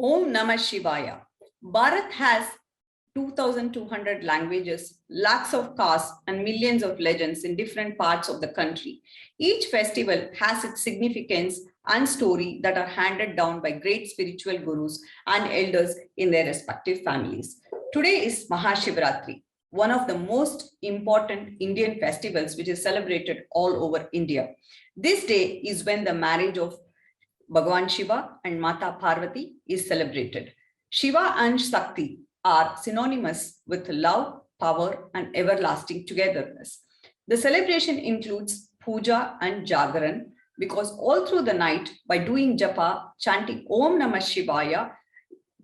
Om Namah Shivaya. Bharat has 2,200 languages, lakhs of castes, and millions of legends in different parts of the country. Each festival has its significance and story that are handed down by great spiritual gurus and elders in their respective families. Today is Maha Shivaratri, one of the most important Indian festivals which is celebrated all over India. This day is when the marriage of Bhagwan Shiva and Mata Parvati is celebrated. Shiva and Shakti are synonymous with love, power, and everlasting togetherness. The celebration includes puja and jagaran because all through the night, by doing japa, chanting Om Namah Shivaya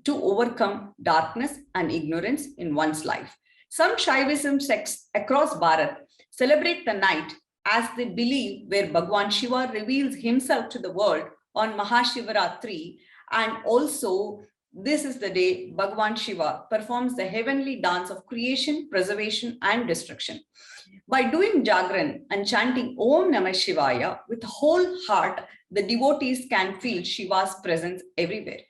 to overcome darkness and ignorance in one's life. Some Shaivism sects across Bharat celebrate the night as they believe where Bhagwan Shiva reveals himself to the world on Maha Shivaratri, and also this is the day Bhagwan Shiva performs the heavenly dance of creation, preservation, and destruction. By doing Jagran and chanting Om Namah Shivaya with whole heart, the devotees can feel Shiva's presence everywhere.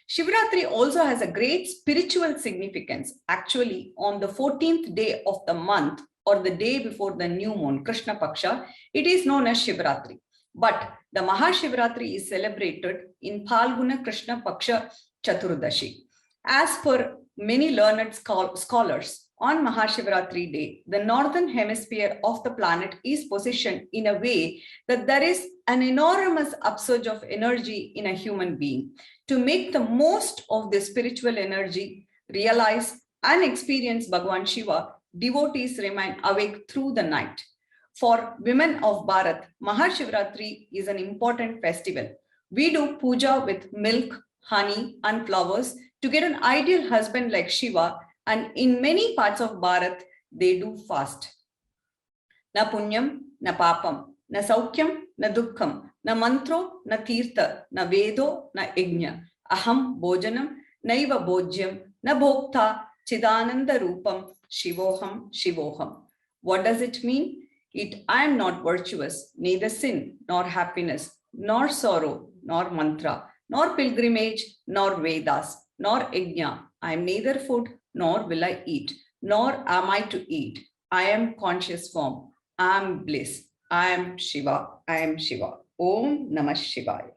Shivaratri also has a great spiritual significance. Actually, on the 14th day of the month or the day before the new moon, Krishna Paksha, it is known as Shivaratri. But the Maha Shivaratri is celebrated in Phalguna Krishna Paksha Chaturdashi. As per many learned scholars, on Maha Shivaratri day, the northern hemisphere of the planet is positioned in a way that there is an enormous upsurge of energy in a human being. To make the most of this spiritual energy, realize and experience Bhagwan Shiva, devotees remain awake through the night. For women of Bharat, Maha Shivaratri is an important festival. We do puja with milk, honey, and flowers to get an ideal husband like Shiva, and in many parts of Bharat, they do fast. Na punyam, na papam, na saukyam, na dukkham, na mantro, na tirtha, na vedo, na yajna. Aham bhojanam, naiva bhojyam, na bhokta, chidananda rupam, shivoham, shivoham. What does it mean? I am not virtuous, neither sin, nor happiness, nor sorrow, nor mantra, nor pilgrimage, nor Vedas, nor yajna. I am neither food, nor will I eat, nor am I to eat. I am conscious form. I am bliss. I am Shiva. I am Shiva. Om Namah Shivaya.